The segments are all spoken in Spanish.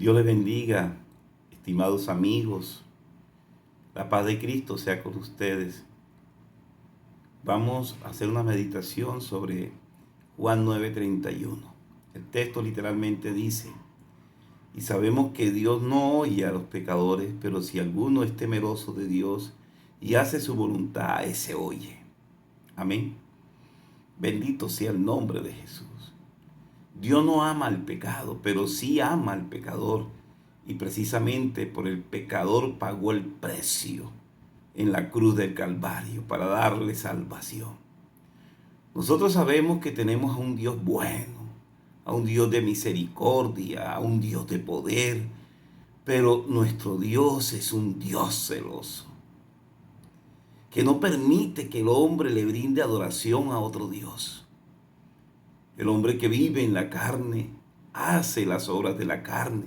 Dios les bendiga, estimados amigos. La paz de Cristo sea con ustedes. Vamos a hacer una meditación sobre Juan 9:31. El texto literalmente dice: y sabemos que Dios no oye a los pecadores, pero si alguno es temeroso de Dios y hace su voluntad, a ese oye. Amén. Bendito sea el nombre de Jesús. Dios no ama al pecado, pero sí ama al pecador. Y precisamente por el pecador pagó el precio en la cruz del Calvario para darle salvación. Nosotros sabemos que tenemos a un Dios bueno, a un Dios de misericordia, a un Dios de poder, pero nuestro Dios es un Dios celoso, que no permite que el hombre le brinde adoración a otro Dios. El hombre que vive en la carne hace las obras de la carne.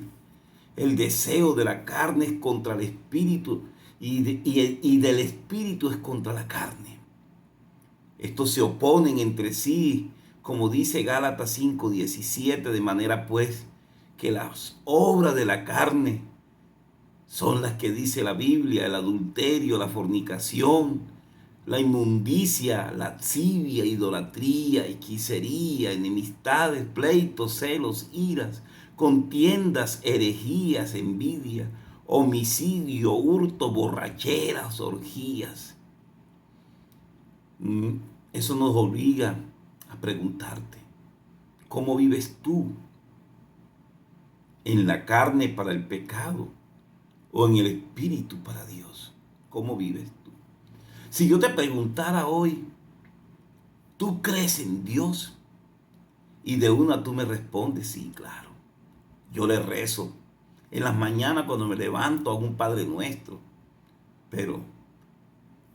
El deseo de la carne es contra el espíritu y del espíritu es contra la carne. Estos se oponen entre sí, como dice Gálatas 5:17, de manera pues que las obras de la carne son las que dice la Biblia: el adulterio, la fornicación, la inmundicia, lascivia, idolatría, hechicería, enemistades, pleitos, celos, iras, contiendas, herejías, envidia, homicidio, hurto, borracheras, orgías. Eso nos obliga a preguntarte: ¿cómo vives tú? ¿En la carne para el pecado o en el espíritu para Dios? ¿Cómo vives tú? Si yo te preguntara hoy, ¿tú crees en Dios? Y de una tú me respondes: sí, claro. Yo le rezo. En las mañanas cuando me levanto hago un Padre Nuestro. Pero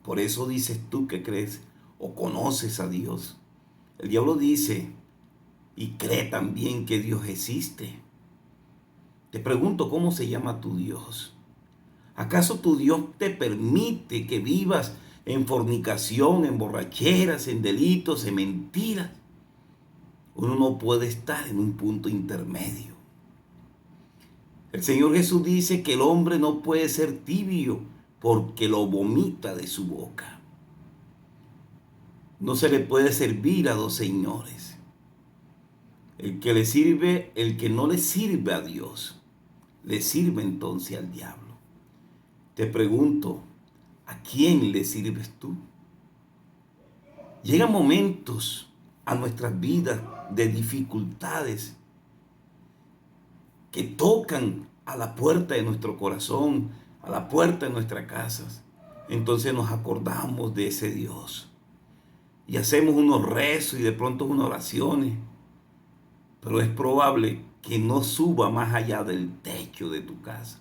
por eso dices tú que crees o conoces a Dios. El diablo dice y cree también que Dios existe. Te pregunto, ¿cómo se llama tu Dios? ¿Acaso tu Dios te permite que vivas en fornicación, en borracheras, en delitos, en mentiras? Uno no puede estar en un punto intermedio. El Señor Jesús dice que el hombre no puede ser tibio porque lo vomita de su boca. No se le puede servir a dos señores. El que le sirve, el que no le sirve a Dios, le sirve entonces al diablo. Te pregunto, ¿a quién le sirves tú? Llegan momentos a nuestras vidas de dificultades que tocan a la puerta de nuestro corazón, a la puerta de nuestras casas. Entonces nos acordamos de ese Dios y hacemos unos rezos y de pronto unas oraciones, pero es probable que no suba más allá del techo de tu casa,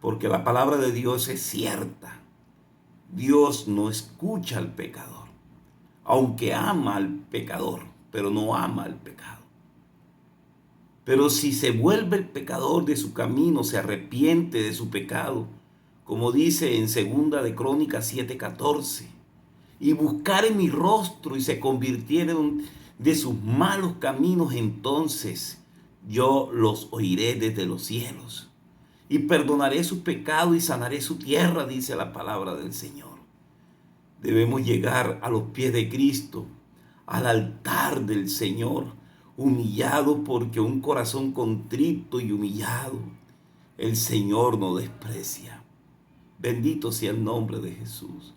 porque la palabra de Dios es cierta. Dios no escucha al pecador, aunque ama al pecador, pero no ama al pecado. Pero si se vuelve el pecador de su camino, se arrepiente de su pecado, como dice en 2 Crónicas 7:14, y buscare mi rostro y se convirtieron de sus malos caminos, entonces yo los oiré desde los cielos y perdonaré su pecado y sanaré su tierra, dice la palabra del Señor. Debemos llegar a los pies de Cristo, al altar del Señor, humillado, porque un corazón contrito y humillado el Señor no desprecia. Bendito sea el nombre de Jesús.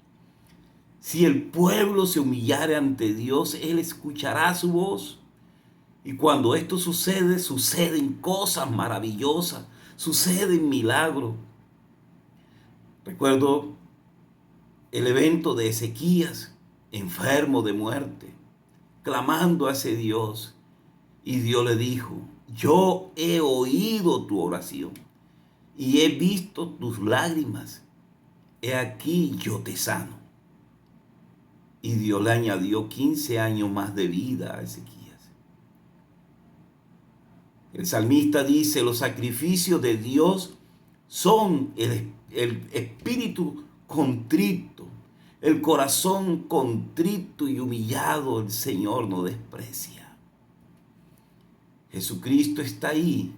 Si el pueblo se humillare ante Dios, Él escuchará su voz. Y cuando esto sucede, suceden cosas maravillosas, suceden milagros. Recuerdo el evento de Ezequías, enfermo de muerte, clamando a ese Dios. Y Dios le dijo: yo he oído tu oración y he visto tus lágrimas. He aquí, yo te sano. Y Dios le añadió 15 años más de vida a Ezequías. El salmista dice: los sacrificios de Dios son el espíritu contrito, el corazón contrito y humillado, el Señor no desprecia. Jesucristo está ahí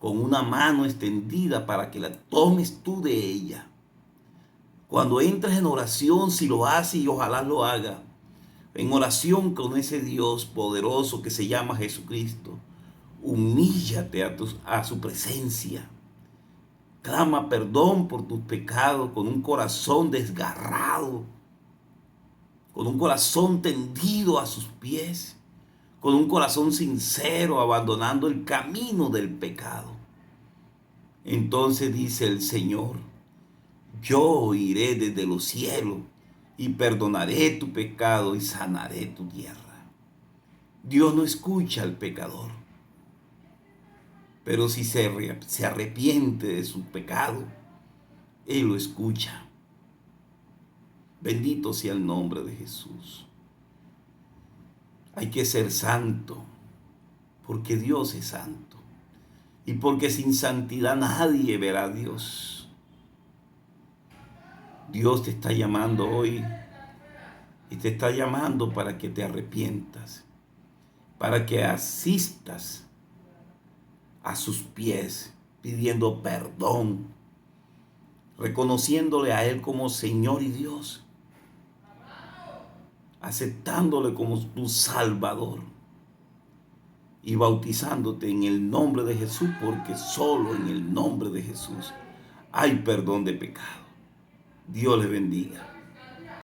con una mano extendida para que la tomes tú de ella. Cuando entres en oración, si lo haces y ojalá lo haga, en oración con ese Dios poderoso que se llama Jesucristo, humíllate a su presencia. Clama perdón por tus pecados con un corazón desgarrado, con un corazón tendido a sus pies, con un corazón sincero, abandonando el camino del pecado. Entonces dice el Señor: yo iré desde los cielos y perdonaré tu pecado y sanaré tu tierra. Dios no escucha al pecador, pero si se arrepiente de su pecado, Él lo escucha. Bendito sea el nombre de Jesús. Hay que ser santo, porque Dios es santo. Y porque sin santidad nadie verá a Dios. Dios te está llamando hoy y te está llamando para que te arrepientas, para que asistas a sus pies pidiendo perdón, reconociéndole a Él como Señor y Dios, aceptándole como tu Salvador y bautizándote en el nombre de Jesús, porque solo en el nombre de Jesús hay perdón de pecado. Dios le bendiga.